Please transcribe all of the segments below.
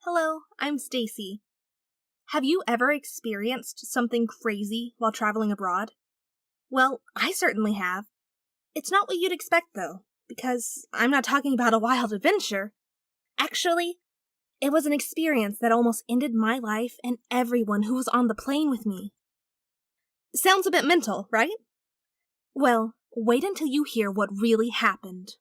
Hello, I'm Stacy. Have you ever experienced something crazy while traveling abroad? Well, I certainly have. It's not what you'd expect, though, because I'm not talking about a wild adventure. Actually, it was an experience that almost ended my life and everyone who was on the plane with me. Sounds a bit mental, right? Well, wait until you hear what really happened.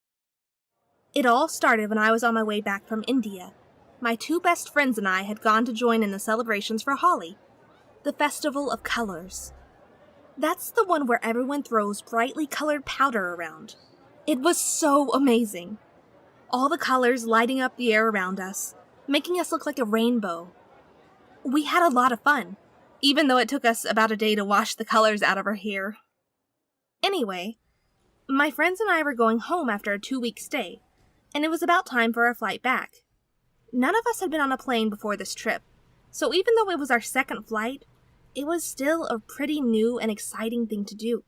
It all started when I was on my way back from India. My two best friends and I had gone to join in the celebrations for Holi, the festival of colors. That's the one where everyone throws brightly colored powder around. It was so amazing. All the colors lighting up the air around us, making us look like a rainbow. We had a lot of fun, even though it took us about a day to wash the colors out of our hair. Anyway, my friends and I were going home after a 2-week stay, and it was about time for our flight back. None of us had been on a plane before this trip, so even though it was our second flight, it was still a pretty new and exciting thing to do.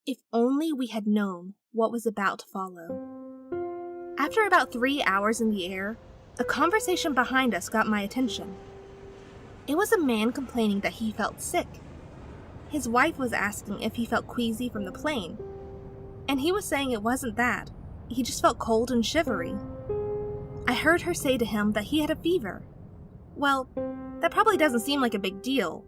If only we had known what was about to follow. After about 3 hours in the air, a conversation behind us got my attention. It was a man complaining that he felt sick. His wife was asking if he felt queasy from the plane, and he was saying it wasn't that. He just felt cold and shivery. I heard her say to him that he had a fever. Well, that probably doesn't seem like a big deal,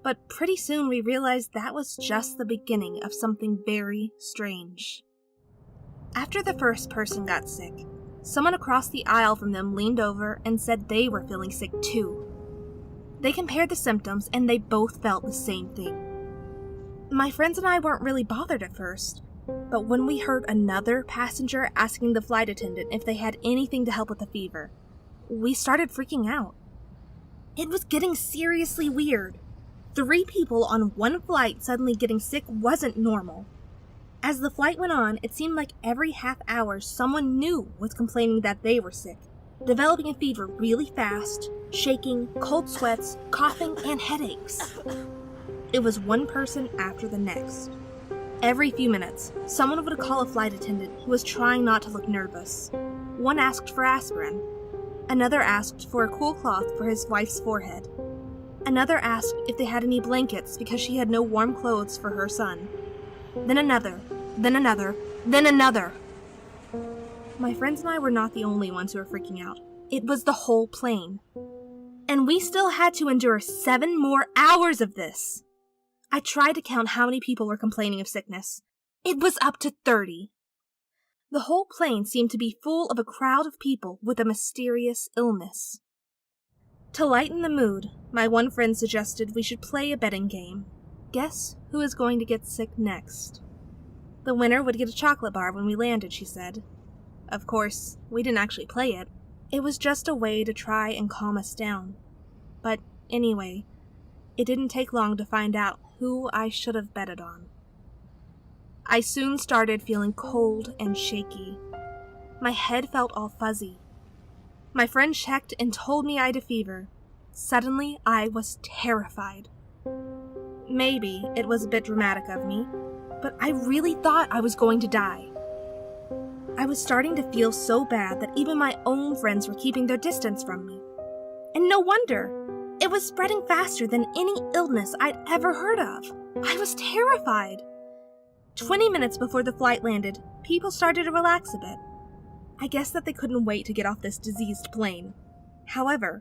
but pretty soon we realized that was just the beginning of something very strange. After the first person got sick, someone across the aisle from them leaned over and said they were feeling sick too. They compared the symptoms and they both felt the same thing. My friends and I weren't really bothered at first, but when we heard another passenger asking the flight attendant if they had anything to help with the fever, we started freaking out. It was getting seriously weird. 3 people on one flight suddenly getting sick wasn't normal. As the flight went on, it seemed like every half hour someone new was complaining that they were sick, developing a fever really fast, shaking, cold sweats, coughing, and headaches. It was one person after the next. Every few minutes, someone would call a flight attendant who was trying not to look nervous. One asked for aspirin. Another asked for a cool cloth for his wife's forehead. Another asked if they had any blankets because she had no warm clothes for her son. Then another, then another, then another. My friends and I were not the only ones who were freaking out. It was the whole plane. And we still had to endure 7 more hours of this. I tried to count how many people were complaining of sickness. It was up to 30. The whole plane seemed to be full of a crowd of people with a mysterious illness. To lighten the mood, my one friend suggested we should play a betting game. Guess who is going to get sick next? The winner would get a chocolate bar when we landed, she said. Of course, we didn't actually play it. It was just a way to try and calm us down. But anyway, it didn't take long to find out who I should have betted on. I soon started feeling cold and shaky. My head felt all fuzzy. My friend checked and told me I had a fever. Suddenly, I was terrified. Maybe it was a bit dramatic of me, but I really thought I was going to die. I was starting to feel so bad that even my own friends were keeping their distance from me. And no wonder! It was spreading faster than any illness I'd ever heard of. I was terrified. 20 minutes before the flight landed, people started to relax a bit. I guess that they couldn't wait to get off this diseased plane. However,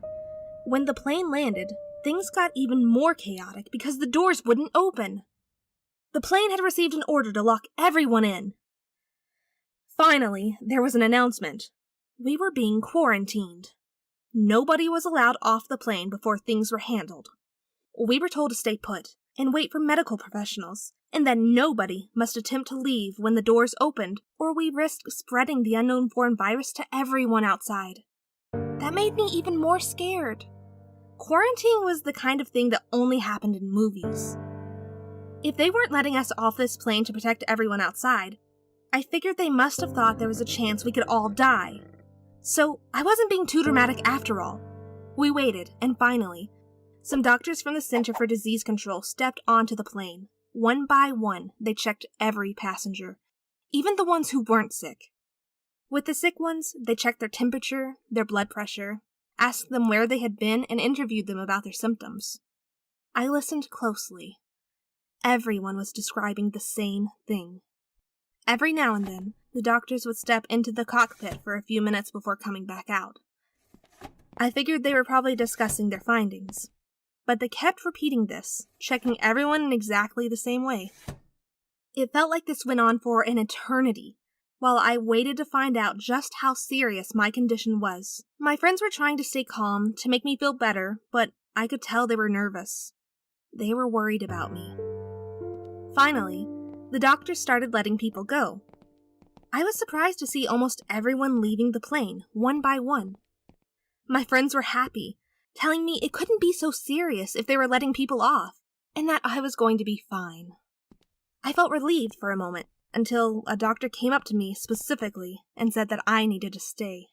when the plane landed, things got even more chaotic because the doors wouldn't open. The plane had received an order to lock everyone in. Finally, there was an announcement. We were being quarantined. Nobody was allowed off the plane before things were handled. We were told to stay put and wait for medical professionals, and that nobody must attempt to leave when the doors opened, or we risked spreading the unknown foreign virus to everyone outside. That made me even more scared. Quarantine was the kind of thing that only happened in movies. If they weren't letting us off this plane to protect everyone outside, I figured they must have thought there was a chance we could all die. So I wasn't being too dramatic after all. We waited, and finally, some doctors from the Center for Disease Control stepped onto the plane. One by one, they checked every passenger, even the ones who weren't sick. With the sick ones, they checked their temperature, their blood pressure, asked them where they had been, and interviewed them about their symptoms. I listened closely. Everyone was describing the same thing. Every now and then, the doctors would step into the cockpit for a few minutes before coming back out. I figured they were probably discussing their findings, but they kept repeating this, checking everyone in exactly the same way. It felt like this went on for an eternity, while I waited to find out just how serious my condition was. My friends were trying to stay calm to make me feel better, but I could tell they were nervous. They were worried about me. Finally, the doctors started letting people go. I was surprised to see almost everyone leaving the plane, one by one. My friends were happy, telling me it couldn't be so serious if they were letting people off, and that I was going to be fine. I felt relieved for a moment, until a doctor came up to me specifically and said that I needed to stay.